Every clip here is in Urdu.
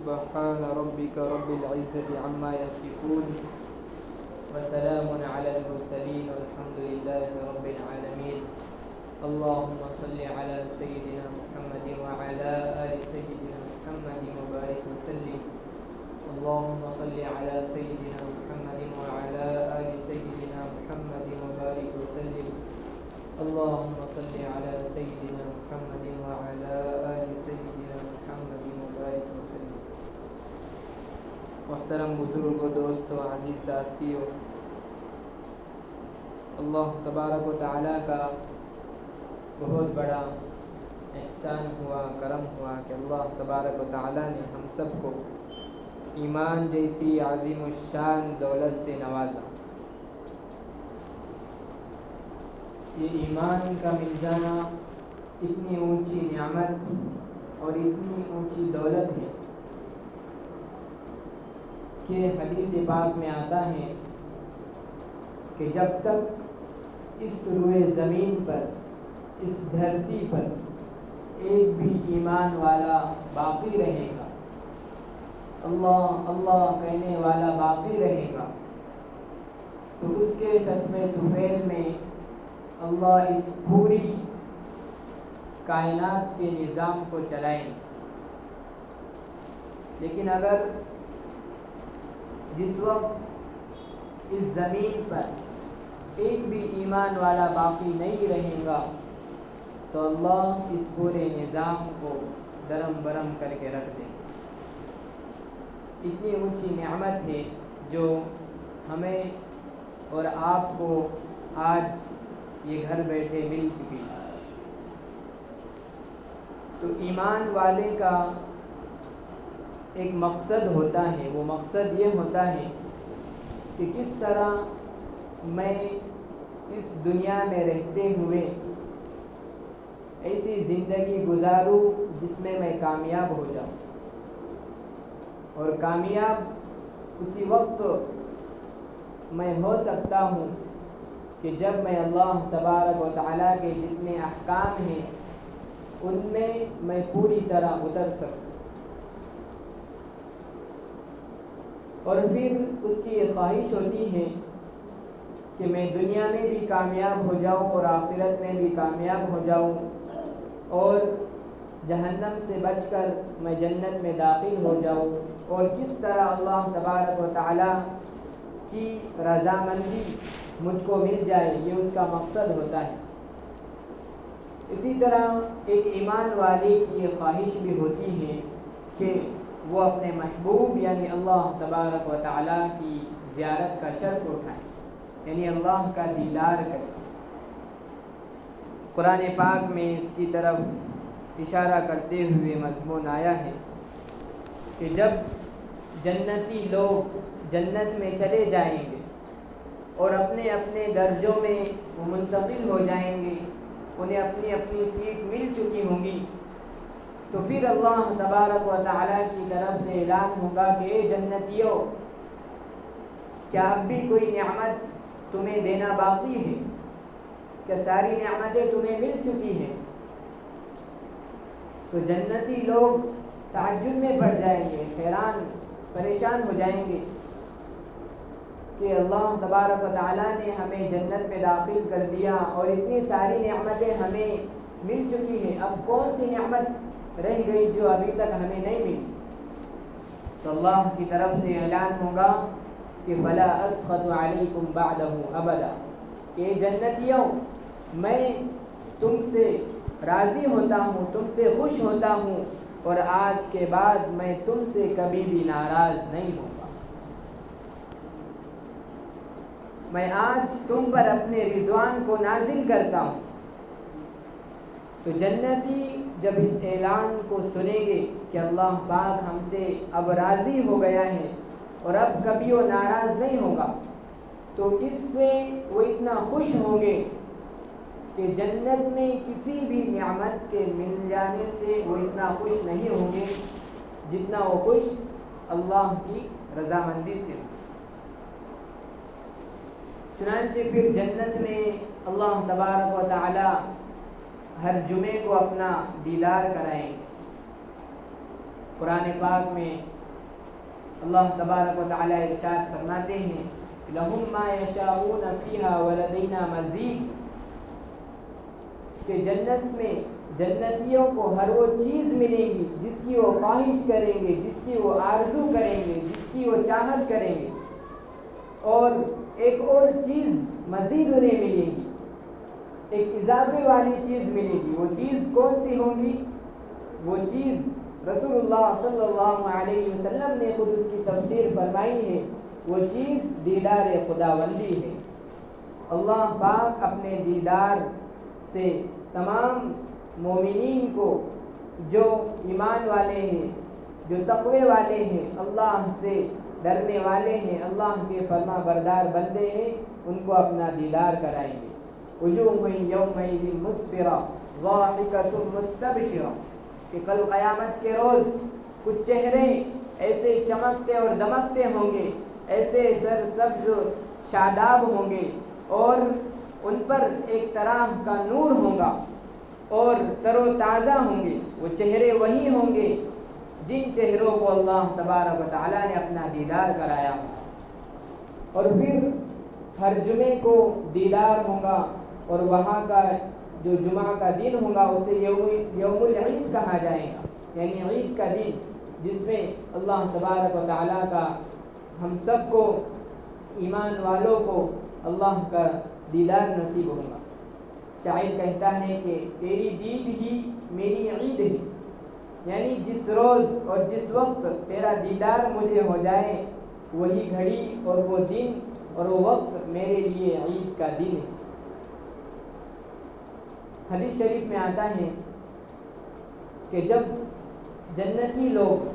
سبحان ربك رب العزة عما يصفون وسلام على المرسلين والحمد لله رب العالمين. اللهم صل على سيدنا محمد وعلى آل سيدنا محمد وبارك وسلم. اللهم صل على سيدنا محمد وعلى آل سيدنا محمد وبارك وسلم. اللهم صل على سيدنا محمد وعلى آل سيدنا محمد وبارك وسلم. محترم بزرگوں، دوستوں، عزیز ساتھیوں، اللہ تبارک و تعالیٰ کا بہت بڑا احسان ہوا، کرم ہوا کہ اللہ تبارک و تعالیٰ نے ہم سب کو ایمان جیسی عظیم الشان دولت سے نوازا. یہ ایمان کا مل جانا اتنی اونچی نعمت اور اتنی اونچی دولت ہے کہ حدیث پاک میں آتا ہے کہ جب تک اس روئے زمین پر، اس دھرتی پر ایک بھی ایمان والا باقی رہے گا، اللہ اللہ کہنے والا باقی رہے گا، تو اس کے شتم طفیل میں اللہ اس پوری کائنات کے نظام کو چلائیں. لیکن اگر جس وقت اس زمین پر ایک بھی ایمان والا باقی نہیں رہے گا تو اللہ اس پورے نظام کو درم برم کر کے رکھ دے. اتنی اونچی نعمت ہے جو ہمیں اور آپ کو آج یہ گھر بیٹھے مل چکی. تو ایمان والے کا ایک مقصد ہوتا ہے، وہ مقصد یہ ہوتا ہے کہ کس طرح میں اس دنیا میں رہتے ہوئے ایسی زندگی گزاروں جس میں میں کامیاب ہو جاؤں. اور کامیاب اسی وقت میں ہو سکتا ہوں کہ جب میں اللہ تبارک و تعالیٰ کے جتنے احکام ہیں ان میں پوری طرح اتر سکوں. اور پھر اس کی یہ خواہش ہوتی ہے کہ میں دنیا میں بھی کامیاب ہو جاؤں اور آخرت میں بھی کامیاب ہو جاؤں اور جہنم سے بچ کر میں جنت میں داخل ہو جاؤں. اور کس طرح اللہ تبارک و تعالیٰ کی رضامندی مجھ کو مل جائے، یہ اس کا مقصد ہوتا ہے. اسی طرح ایک ایمان والے کی یہ خواہش بھی ہوتی ہے کہ وہ اپنے محبوب یعنی اللہ تبارک و تعالیٰ کی زیارت کا شرف اٹھائے، یعنی اللہ کا دیدار کرے. قرآن پاک میں اس کی طرف اشارہ کرتے ہوئے مضمون آیا ہے کہ جب جنتی لوگ جنت میں چلے جائیں گے اور اپنے اپنے درجوں میں وہ منتقل ہو جائیں گے، انہیں اپنی اپنی سیٹ مل چکی ہوں گی، تو پھر اللہ تبارک و تعالیٰ کی طرف سے اعلان ہوگا کہ اے جنتیوں، کیا اب بھی کوئی نعمت تمہیں دینا باقی ہے؟ کیا ساری نعمتیں تمہیں مل چکی ہیں؟ تو جنتی لوگ تعجب میں پڑ جائیں گے، حیران پریشان ہو جائیں گے کہ اللہ تبارک و تعالیٰ نے ہمیں جنت میں داخل کر دیا اور اتنی ساری نعمتیں ہمیں مل چکی ہیں، اب کون سی نعمت رہ گئی جو ابھی تک ہمیں نہیں ملی؟ تو اللہ کی طرف سے اعلان ہوگا کہ فلا اسخط علیکم بعدہ ابدا، کہ جنتیوں میں تم سے راضی ہوتا ہوں، تم سے خوش ہوتا ہوں اور آج کے بعد میں تم سے کبھی بھی ناراض نہیں ہوں گا. میں آج تم پر اپنے رضوان کو نازل کرتا ہوں. تو جنتی جب اس اعلان کو سنیں گے کہ اللہ پاک ہم سے اب راضی ہو گیا ہے اور اب کبھی وہ ناراض نہیں ہوگا، تو اس سے وہ اتنا خوش ہوں گے کہ جنت میں کسی بھی نعمت کے مل جانے سے وہ اتنا خوش نہیں ہوں گے جتنا وہ خوش اللہ کی رضامندی سے ہوں. چنانچہ پھر جنت میں اللہ تبارک و تعالی ہر جمعے کو اپنا دیدار کرائیں گے. قرآن پاک میں اللہ تبارک و تعالی ارشاد فرماتے ہیں لَهُمْ مَا يَشَاءُونَ فِيهَا وَلَدَيْنَا مَزِيدٌ کہ جنت میں جنتیوں کو ہر وہ چیز ملے گی جس کی وہ خواہش کریں گے، جس کی وہ آرزو کریں گے، جس کی وہ چاہت کریں گے، اور ایک اور چیز مزید انہیں ملے گی، ایک اضافے والی چیز ملے گی۔ وہ چیز کون سی ہوگی؟ وہ چیز رسول اللہ صلی اللہ علیہ وسلم نے خود اس کی تفسیر فرمائی ہے، وہ چیز دیدار خداوندی ہے۔ اللہ پاک اپنے دیدار سے تمام مومنین کو جو ایمان والے ہیں، جو تقوی والے ہیں، اللہ سے ڈرنے والے ہیں، اللہ کے فرما بردار بندے ہیں، ان کو اپنا دیدار کرائیں گے۔ وجوہ یومئذ مسفرہ ضاحکۃ مستبشرہ کہ کل قیامت کے روز کچھ چہرے ایسے چمکتے اور دمکتے ہوں گے، ایسے سرسبز شاداب ہوں گے، اور ان پر ایک طرح کا نور ہوگا اور تر و تازہ ہوں گے۔ وہ چہرے وہی ہوں گے جن چہروں کو اللہ تبارک و تعالیٰ نے اپنا دیدار کرایا، اور پھر ہر جمعے کو دیدار ہوگا، اور وہاں کا جو جمعہ کا دن ہوگا اسے یوم العید کہا جائے گا، یعنی عید کا دن جس میں اللہ تبارک و تعالیٰ کا ہم سب کو ایمان والوں کو اللہ کا دیدار نصیب ہوگا۔ شاعر کہتا ہے کہ تیری دید ہی میری عید ہے، یعنی جس روز اور جس وقت تیرا دیدار مجھے ہو جائے وہی گھڑی اور وہ دن اور وہ وقت میرے لیے عید کا دن ہے۔ حدیث شریف میں آتا ہے کہ جب جنتی لوگ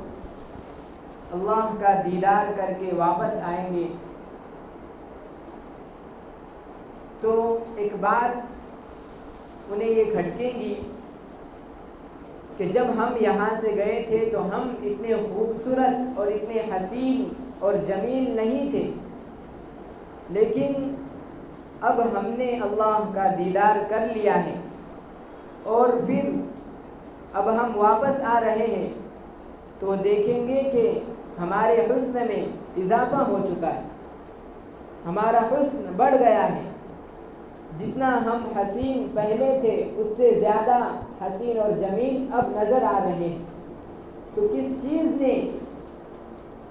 اللہ کا دیدار کر کے واپس آئیں گے تو ایک بات انہیں یہ کھٹکے گی کہ جب ہم یہاں سے گئے تھے تو ہم اتنے خوبصورت اور اتنے حسین اور جمیل نہیں تھے، لیکن اب ہم نے اللہ کا دیدار کر لیا ہے، اور پھر اب ہم واپس آ رہے ہیں تو دیکھیں گے کہ ہمارے حسن میں اضافہ ہو چکا ہے، ہمارا حسن بڑھ گیا ہے، جتنا ہم حسین پہلے تھے اس سے زیادہ حسین اور جمیل اب نظر آ رہے ہیں۔ تو کس چیز نے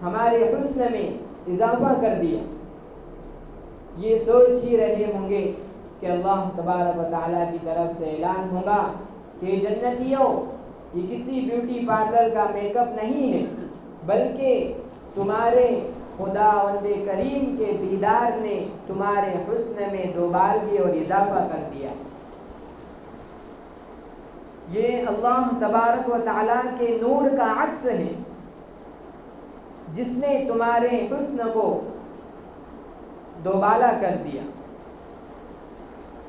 ہمارے حسن میں اضافہ کر دیا؟ یہ سوچ ہی رہے ہوں گے کہ اللہ تبارک و تعالیٰ کی طرف سے اعلان ہوگا کہ جنتیوں یہ کسی بیوٹی پارلر کا میک اپ نہیں ہے، بلکہ تمہارے خداوند کریم کے دیدار نے تمہارے حسن میں دوبالگی اور اضافہ کر دیا۔ یہ اللہ تبارک و تعالیٰ کے نور کا عکس ہے جس نے تمہارے حسن کو دوبالا کر دیا۔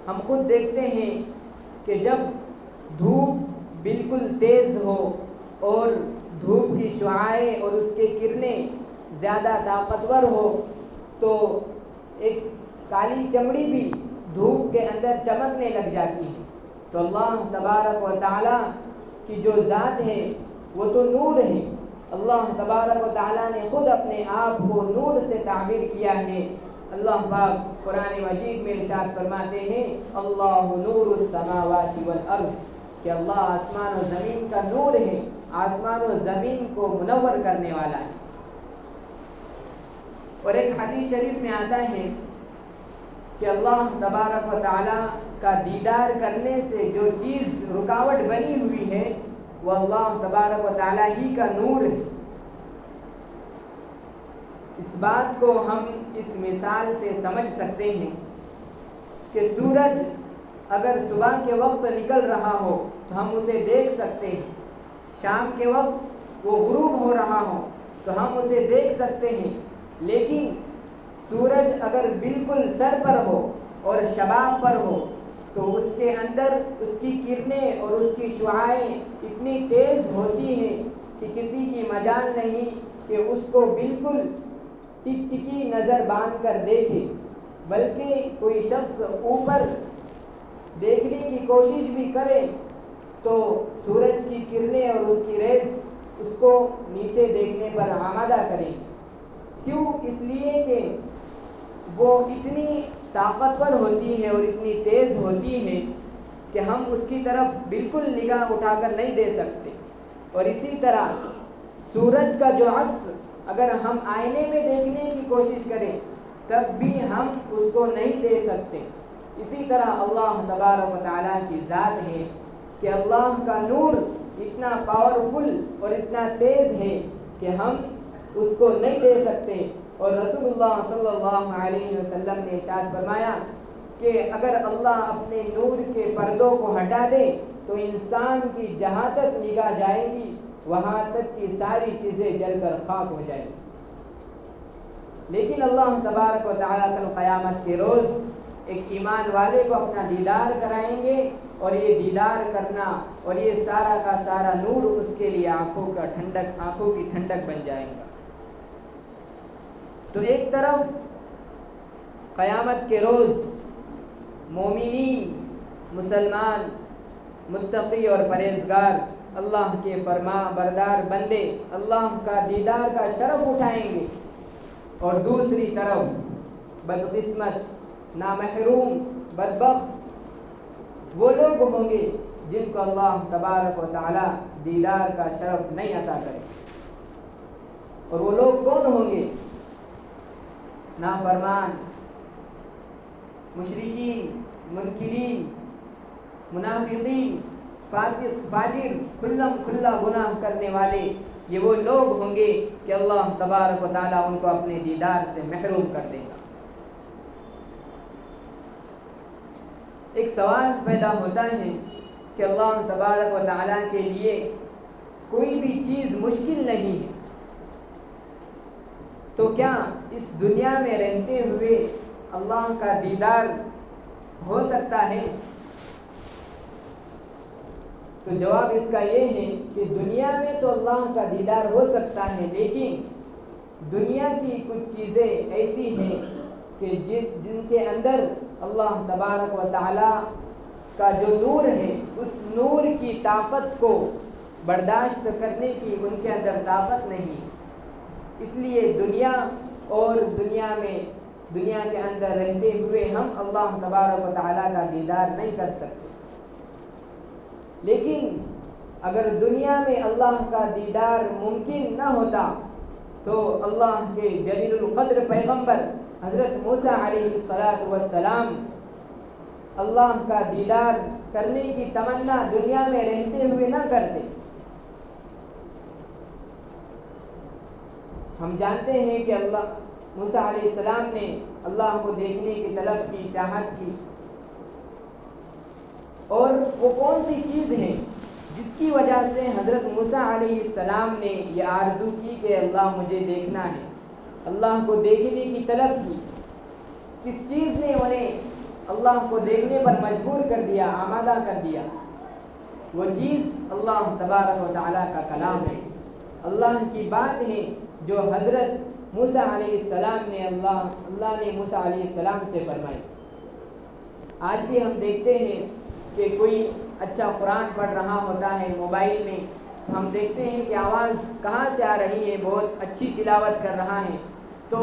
ہم خود دیکھتے ہیں کہ جب دھوپ بالکل تیز ہو اور دھوپ کی شعاعیں اور اس کے کرنیں زیادہ طاقتور ہو تو ایک کالی چمڑی بھی دھوپ کے اندر چمکنے لگ جاتی ہے۔ تو اللہ تبارک و تعالیٰ کی جو ذات ہے وہ تو نور ہے، اللہ تبارک و تعالیٰ نے خود اپنے آپ کو نور سے تعبیر کیا ہے۔ اللہ پاک قرآن مجید میں ارشاد فرماتے ہیں اللہ نور السماوات والارض کہ اللہ آسمان و زمین کا نور ہے، آسمان و زمین کو منور کرنے والا ہے۔ اور ایک حدیث شریف میں آتا ہے کہ اللہ تبارک و تعالیٰ کا دیدار کرنے سے جو چیز رکاوٹ بنی ہوئی ہے وہ اللہ تبارک و تعالیٰ ہی کا نور ہے۔ اس بات کو ہم اس مثال سے سمجھ سکتے ہیں کہ سورج اگر صبح کے وقت نکل رہا ہو تو ہم اسے دیکھ سکتے ہیں، شام کے وقت وہ غروب ہو رہا ہو تو ہم اسے دیکھ سکتے ہیں، لیکن سورج اگر بالکل سر پر ہو اور شباب پر ہو تو اس کے اندر اس کی کرنیں اور اس کی شعاعیں اتنی تیز ہوتی ہیں کہ کسی کی مجال نہیں کہ اس کو بالکل ٹک ٹکی نظر باندھ کر دیکھے، بلکہ کوئی شخص اوپر دیکھنے کی کوشش بھی کرے تو سورج کی کرنیں اور اس کی ریز اس کو نیچے دیکھنے پر آمادہ کریں۔ کیوں؟ اس لیے کہ وہ اتنی طاقتور ہوتی ہے اور اتنی تیز ہوتی ہے کہ ہم اس کی طرف بالکل نگاہ اٹھا کر نہیں دے سکتے۔ اور اسی طرح سورج کا جو عکس اگر ہم آئینے میں دیکھنے کی کوشش کریں تب بھی ہم اس کو نہیں دیکھ سکتے۔ اسی طرح اللہ تبارک و تعالیٰ کی ذات ہے کہ اللہ کا نور اتنا پاورفل اور اتنا تیز ہے کہ ہم اس کو نہیں دیکھ سکتے۔ اور رسول اللہ صلی اللہ علیہ وسلم نے ارشاد فرمایا کہ اگر اللہ اپنے نور کے پردوں کو ہٹا دے تو انسان کی جہاں تک نگاہ جائے گی وہاں تک کی ساری چیزیں جل کر خاک ہو جائیں گی۔ لیکن اللہ تبارک و تعالیٰ کل قیامت کے روز ایک ایمان والے کو اپنا دیدار کرائیں گے، اور یہ دیدار کرنا اور یہ سارا کا سارا نور اس کے لیے آنکھوں کی ٹھنڈک بن جائے گا۔ تو ایک طرف قیامت کے روز مومنین، مسلمان، متقی اور پرہیزگار، اللہ کے فرما بردار بندے اللہ کا دیدار کا شرف اٹھائیں گے، اور دوسری طرف بدقسمت، نامحروم، بدبخت وہ لوگ ہوں گے جن کو اللہ تبارک و تعالی دیدار کا شرف نہیں عطا کرے۔ اور وہ لوگ کون ہوں گے؟ نافرمان، مشرکین، منکرین، منافقین، فاسق، فاجر، کھلا گناہ کرنے والے، یہ وہ لوگ ہوں گے کہ اللہ تبارک و تعالیٰ ان کو اپنے دیدار سے محروم کر دے گا۔ ایک سوال پیدا ہوتا ہے کہ اللہ تبارک و تعالیٰ کے لیے کوئی بھی چیز مشکل نہیں ہے، تو کیا اس دنیا میں رہتے ہوئے اللہ کا دیدار ہو سکتا ہے؟ تو جواب اس کا یہ ہے کہ دنیا میں تو اللہ کا دیدار ہو سکتا ہے، لیکن دنیا کی کچھ چیزیں ایسی ہیں کہ جن کے اندر اللہ تبارک و تعالیٰ کا جو نور ہے اس نور کی طاقت کو برداشت کرنے کی ان کے اندر طاقت نہیں، اس لیے دنیا کے اندر رہتے ہوئے ہم اللہ تبارک و تعالیٰ کا دیدار نہیں کر سکتے۔ لیکن اگر دنیا میں اللہ کا دیدار ممکن نہ ہوتا تو اللہ کے جلیل القدر پیغمبر حضرت موسیٰ علیہ السلام اللہ کا دیدار کرنے کی تمنا دنیا میں رہتے ہوئے نہ کرتے۔ ہم جانتے ہیں کہ موسیٰ علیہ السلام نے اللہ کو دیکھنے کی طلب کی، چاہت کی، اور وہ کون سی چیز ہے جس کی وجہ سے حضرت موسیٰ علیہ السلام نے یہ آرزو کی کہ اللہ مجھے دیکھنا ہے، اللہ کو دیکھنے کی طلب کی؟ کس چیز نے انہیں اللہ کو دیکھنے پر مجبور کر دیا، آمادہ کر دیا؟ وہ چیز اللہ تبارک و تعالیٰ کا کلام ہے، اللہ کی بات ہے جو حضرت موسیٰ علیہ السلام نے اللہ نے موسیٰ علیہ السلام سے فرمائی۔ آج بھی ہم دیکھتے ہیں کہ کوئی اچھا قرآن پڑھ رہا ہوتا ہے موبائل میں، ہم دیکھتے ہیں کہ آواز کہاں سے آ رہی ہے، بہت اچھی تلاوت کر رہا ہے، تو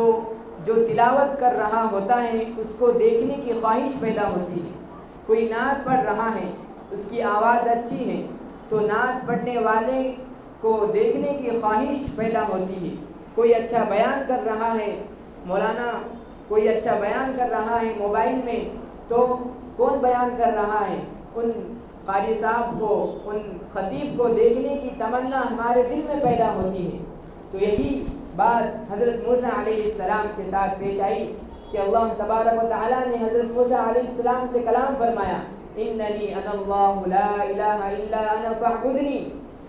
جو تلاوت کر رہا ہوتا ہے اس کو دیکھنے کی خواہش پیدا ہوتی ہے۔ کوئی نعت پڑھ رہا ہے، اس کی آواز اچھی ہے تو نعت پڑھنے والے کو دیکھنے کی خواہش پیدا ہوتی ہے۔ کوئی اچھا بیان کر رہا ہے، مولانا کوئی اچھا بیان کر رہا ہے موبائل میں، تو کون بیان کر رہا ہے؟ ان قاری صاحب کو، ان خطیب کو دیکھنے کی تمنا ہمارے دل میں پیدا ہوتی ہے۔ تو یہی بات حضرت موسیٰ علیہ السلام کے ساتھ پیش آئی کہ اللہ تبارک و تعالیٰ نے حضرت موسیٰ علیہ السلام سے کلام فرمایا، اننی انا اللہ لا الہ الا انا فاعبدنی،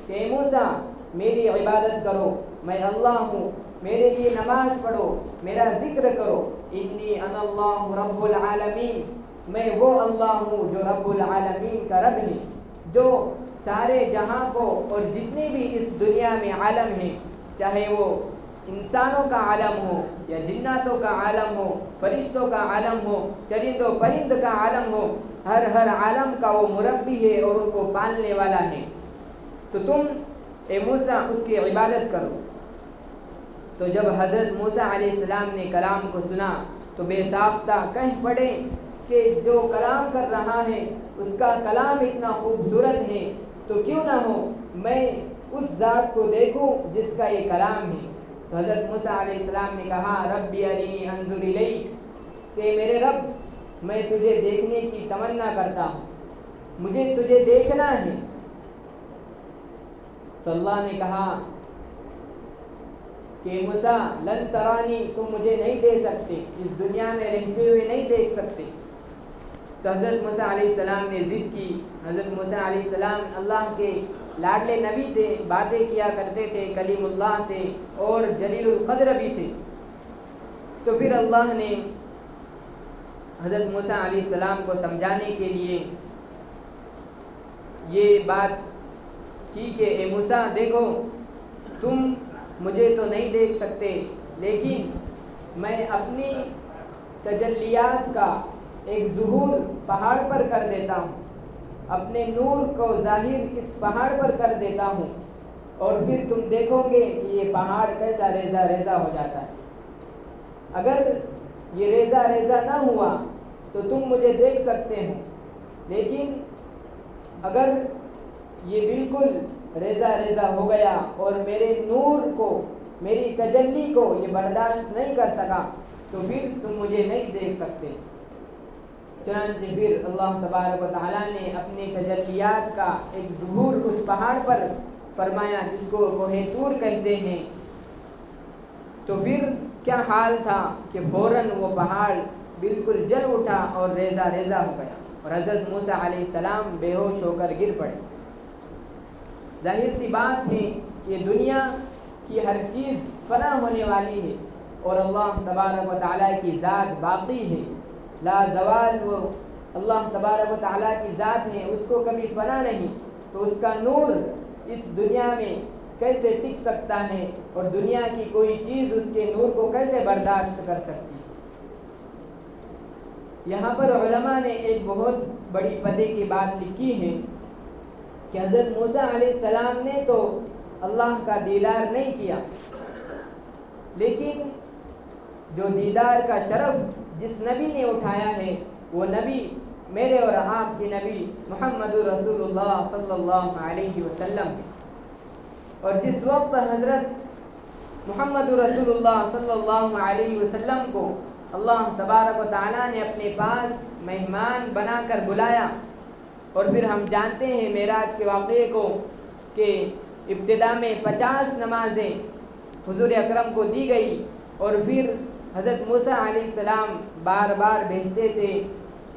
کہ اے موسیٰ میری عبادت کرو، میں اللہ ہوں، میرے لیے نماز پڑھو، میرا ذکر کرو، انی انا اللہ رب العالمین، میں وہ اللہ ہوں جو رب العالمین کا رب ہے، جو سارے جہاں کو اور جتنے بھی اس دنیا میں عالم ہیں، چاہے وہ انسانوں کا عالم ہو یا جناتوں کا عالم ہو، فرشتوں کا عالم ہو، چرند و پرند کا عالم ہو، ہر عالم کا وہ مربی ہے اور ان کو پالنے والا ہے۔ تو تم اے موسیٰ اس کی عبادت کرو۔ تو جب حضرت موسیٰ علیہ السلام نے کلام کو سنا تو بے ساختہ کہہ پڑے کہ جو کلام کر رہا ہے اس کا کلام اتنا خوبصورت ہے تو کیوں نہ ہو میں اس ذات کو دیکھوں جس کا یہ کلام ہے۔ تو حضرت موسیٰ علیہ السلام نے کہا ربی ارینی انظر الیک، کہ میرے رب میں تجھے دیکھنے کی تمنا کرتا ہوں، مجھے تجھے دیکھنا ہے۔ تو اللہ نے کہا کہ موسیٰ لن ترانی، تم مجھے نہیں دیکھ سکتے، اس دنیا میں رہتے ہوئے نہیں دیکھ سکتے۔ تو حضرت موسیٰ علیہ السلام نے ضد کی۔ حضرت موسیٰ علیہ السلام اللہ کے لاڈلے نبی تھے، باتیں کیا کرتے تھے، کلیم اللہ تھے اور جلیل القدر بھی تھے۔ تو پھر اللہ نے حضرت موسیٰ علیہ السلام کو سمجھانے کے لیے یہ بات کی کہ اے موسیٰ دیکھو تم مجھے تو نہیں دیکھ سکتے، لیکن میں اپنی تجلیات کا ایک ظہور پہاڑ پر کر دیتا ہوں، اپنے نور کو ظاہر اس پہاڑ پر کر دیتا ہوں، اور پھر تم دیکھو گے کہ یہ پہاڑ کیسا ریزہ ریزہ ہو جاتا ہے۔ اگر یہ ریزہ ریزہ نہ ہوا تو تم مجھے دیکھ سکتے ہو، لیکن اگر یہ بالکل ریزہ ریزہ ہو گیا اور میرے نور کو، میری تجلی کو یہ برداشت نہیں کر سکا تو پھر تم مجھے نہیں دیکھ سکتے۔ چنانچہ پھر اللہ تبارک و تعالیٰ نے اپنے تجلیات کا ایک ظہور اس پہاڑ پر فرمایا جس کو کوہ طور کہتے ہیں۔ تو پھر کیا حال تھا کہ فوراً وہ پہاڑ بالکل جل اٹھا اور ریزہ ریزہ ہو گیا، اور حضرت موسیٰ علیہ السلام بے ہوش ہو کر گر پڑے۔ ظاہر سی بات ہے کہ دنیا کی ہر چیز فنا ہونے والی ہے، اور اللہ تبارک و تعالیٰ کی ذات باقی ہے، لا زوال، وہ اللہ تبارک و تعالیٰ کی ذات ہے، اس کو کبھی فنا نہیں۔ تو اس کا نور اس دنیا میں کیسے ٹک سکتا ہے، اور دنیا کی کوئی چیز اس کے نور کو کیسے برداشت کر سکتی ہے۔ یہاں پر علماء نے ایک بہت بڑی پتے کی بات لکھی ہے کہ حضرت موسیٰ علیہ السلام نے تو اللہ کا دیدار نہیں کیا، لیکن جو دیدار کا شرف جس نبی نے اٹھایا ہے وہ نبی میرے اور آپ کے نبی محمد رسول اللہ صلی اللہ علیہ وسلم ہے۔ اور جس وقت حضرت محمد رسول اللہ صلی اللہ علیہ وسلم کو اللہ تبارک و تعالیٰ نے اپنے پاس مہمان بنا کر بلایا، اور پھر ہم جانتے ہیں معراج کے واقعے کو کہ ابتدا میں 50 نمازیں حضور اکرم کو دی گئی، اور پھر حضرت موسیٰ علیہ السلام بار بار بھیجتے تھے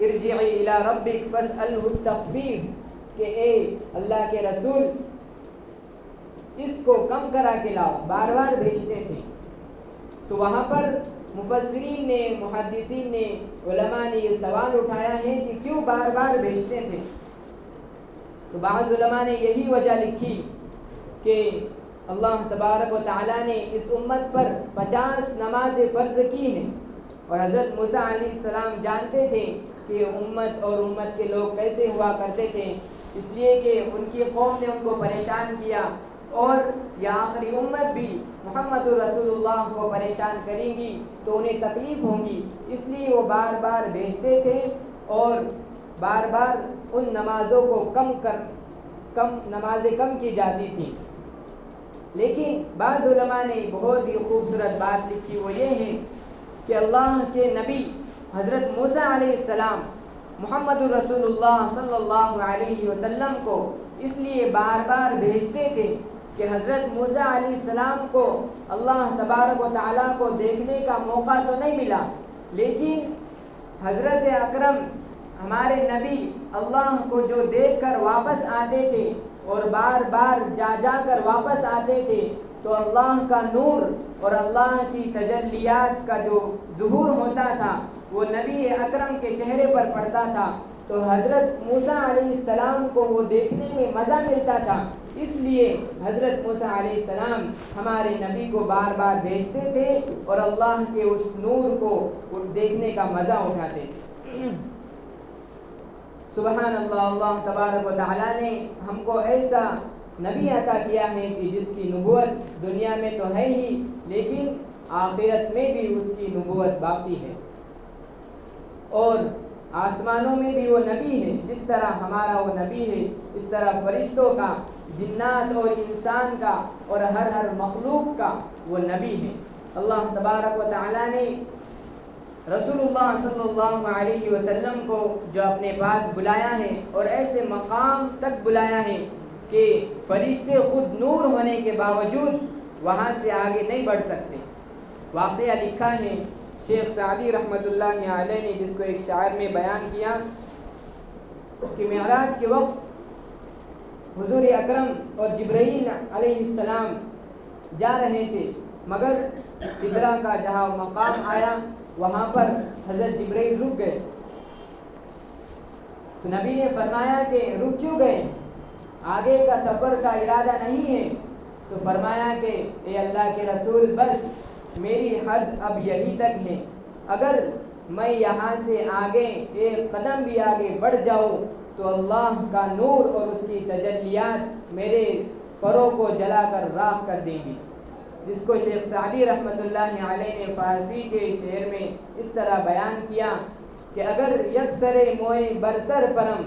ارجعی الی ربک فاسألہ التخفیف، کہ اے اللہ کے رسول اس کو کم کرا کے لاؤ، بار بار بھیجتے تھے۔ تو وہاں پر مفسرین نے، محدثین نے، علماء نے یہ سوال اٹھایا ہے کہ کیوں بار بار بھیجتے تھے؟ تو بعض علماء نے یہی وجہ لکھی کہ اللہ تبارک و تعالیٰ نے اس امت پر 50 نمازیں فرض کی ہیں، اور حضرت موسیٰ علیہ السلام جانتے تھے کہ امت اور امت کے لوگ کیسے ہوا کرتے تھے، اس لیے کہ ان کی قوم نے ان کو پریشان کیا، اور یہ آخری امت بھی محمد رسول اللہ کو پریشان کریں گی تو انہیں تکلیف ہوگی، اس لیے وہ بار بار بھیجتے تھے، اور بار بار ان نمازوں کو نمازیں کم کی جاتی تھیں۔ لیکن بعض علماء نے بہت ہی خوبصورت بات لکھی، وہ یہ ہے کہ اللہ کے نبی حضرت موسیٰ علیہ السلام محمد رسول اللہ صلی اللہ علیہ وسلم کو اس لیے بار بار بھیجتے تھے کہ حضرت موسیٰ علیہ السلام کو اللہ تبارک و تعالیٰ کو دیکھنے کا موقع تو نہیں ملا، لیکن حضرت اکرم ہمارے نبی اللہ کو جو دیکھ کر واپس آتے تھے اور بار بار جا جا کر واپس آتے تھے، تو اللہ کا نور اور اللہ کی تجلیات کا جو ظہور ہوتا تھا وہ نبی اکرم کے چہرے پر پڑتا تھا، تو حضرت موسیٰ علیہ السلام کو وہ دیکھنے میں مزہ ملتا تھا، اس لیے حضرت موسیٰ علیہ السلام ہمارے نبی کو بار بار بھیجتے تھے اور اللہ کے اس نور کو دیکھنے کا مزہ اٹھاتے تھے۔ سبحان اللہ، اللہ تبارک و تعالیٰ نے ہم کو ایسا نبی عطا کیا ہے کہ جس کی نبوت دنیا میں تو ہے ہی لیکن آخرت میں بھی اس کی نبوت باقی ہے، اور آسمانوں میں بھی وہ نبی ہے، جس طرح ہمارا وہ نبی ہے اس طرح فرشتوں کا، جنات اور انسان کا اور ہر مخلوق کا وہ نبی ہے۔ اللہ تبارک و تعالیٰ نے رسول اللہ صلی اللہ علیہ وسلم کو جو اپنے پاس بلایا ہے اور ایسے مقام تک بلایا ہے کہ فرشتے خود نور ہونے کے باوجود وہاں سے آگے نہیں بڑھ سکتے۔ واقعہ لکھا ہے شیخ سعدی رحمۃ اللہ علیہ نے، جس کو ایک شاعر میں بیان کیا کہ معراج کے وقت حضور اکرم اور جبرائیل علیہ السلام جا رہے تھے، مگر سدرہ کا جہاں مقام آیا وہاں پر حضرت جبرائیل رک گئے۔ تو نبی نے فرمایا کہ رک کیوں گئے، آگے کا سفر کا ارادہ نہیں ہے؟ تو فرمایا کہ اے اللہ کے رسول، بس میری حد اب یہی تک ہے، اگر میں یہاں سے آگے ایک قدم بھی آگے بڑھ جاؤں تو اللہ کا نور اور اس کی تجلیات میرے پروں کو جلا کر راکھ کر دیں گی، جس کو شیخ سعدی رحمۃ اللہ علیہ نے فارسی کے شعر میں اس طرح بیان کیا کہ اگر یکسر موئے برتر پرم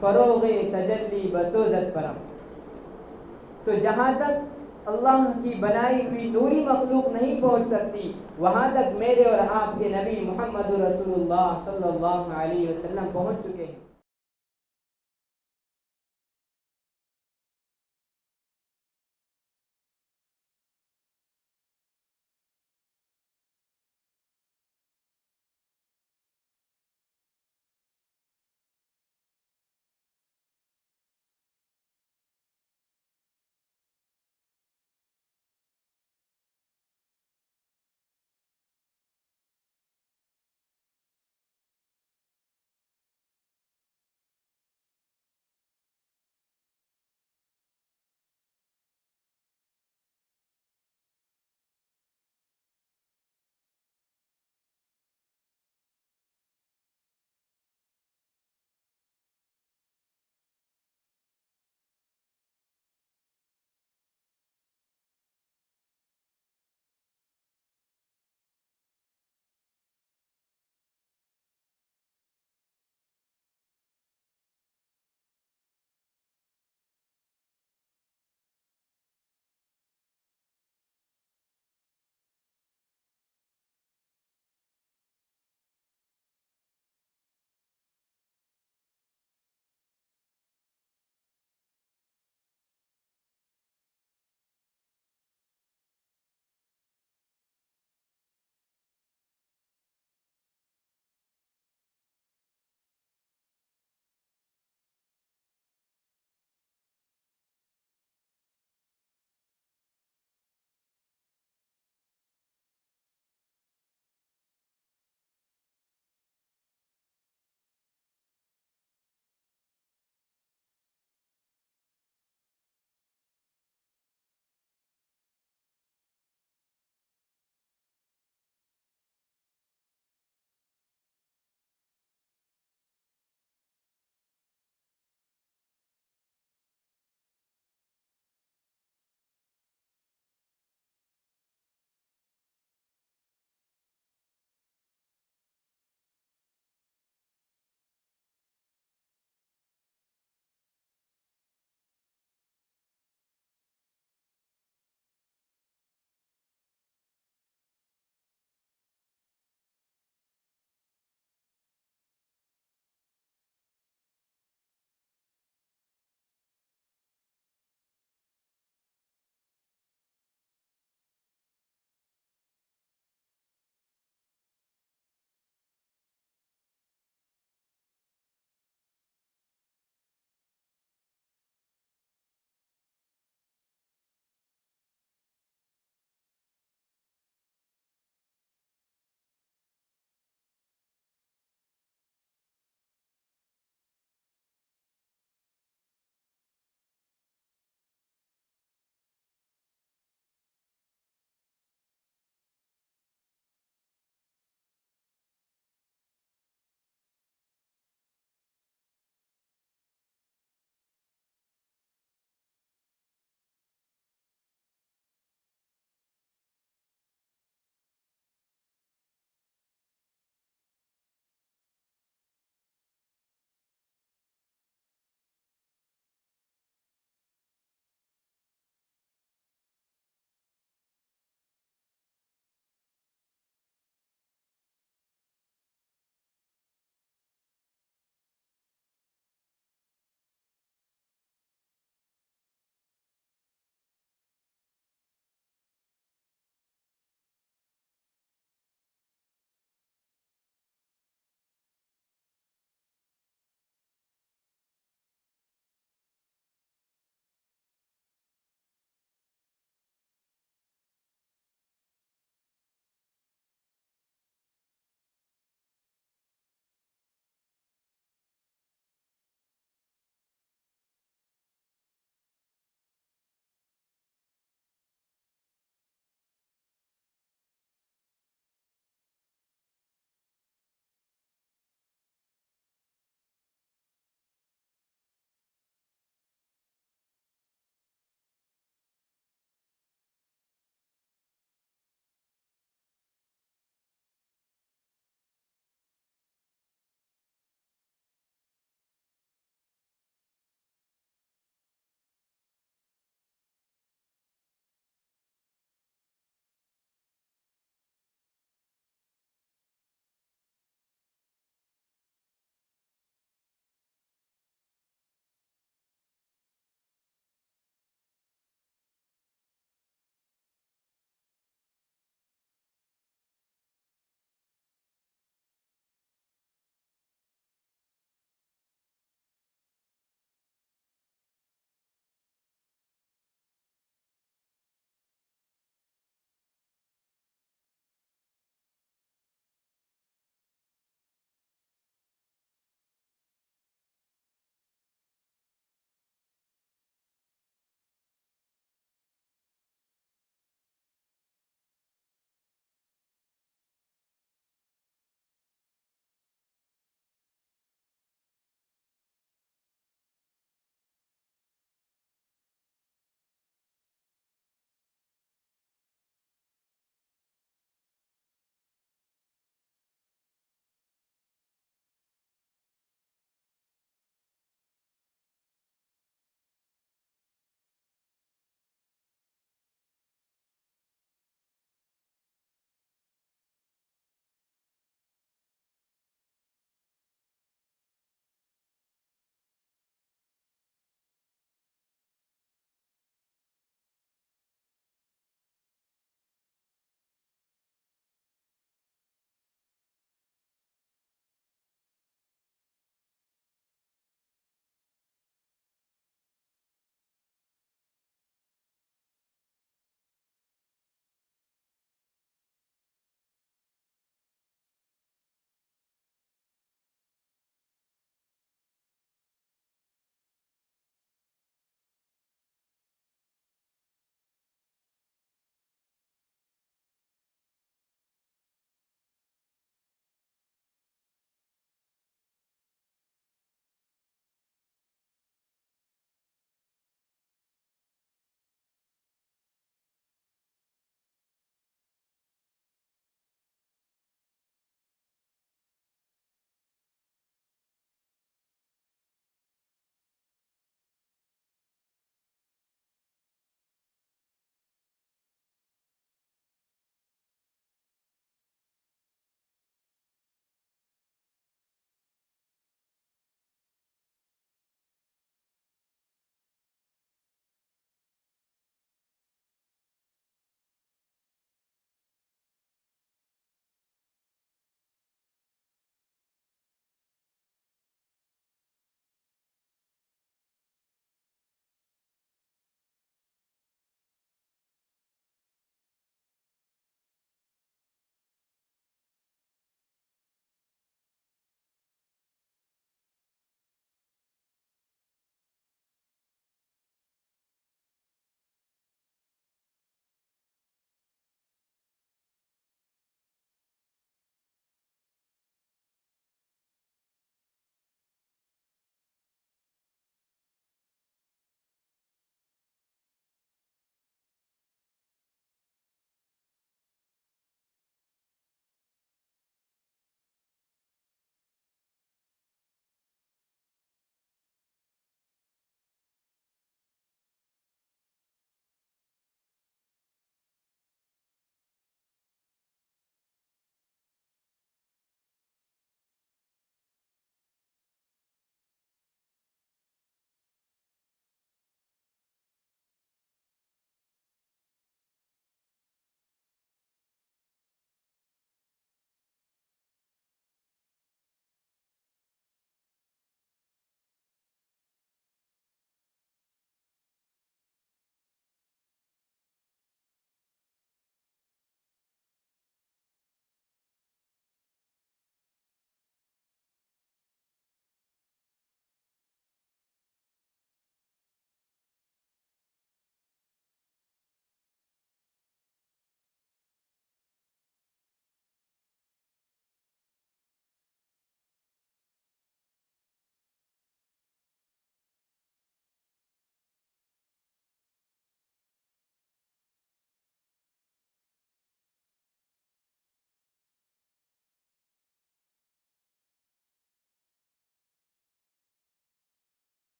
فروغ تجلی بسوزت پرم۔ تو جہاں تک اللہ کی بنائی ہوئی نوری مخلوق نہیں پہنچ سکتی وہاں تک میرے اور آپ کے نبی محمد رسول اللہ صلی اللہ علیہ وسلم پہنچ چکے ہیں۔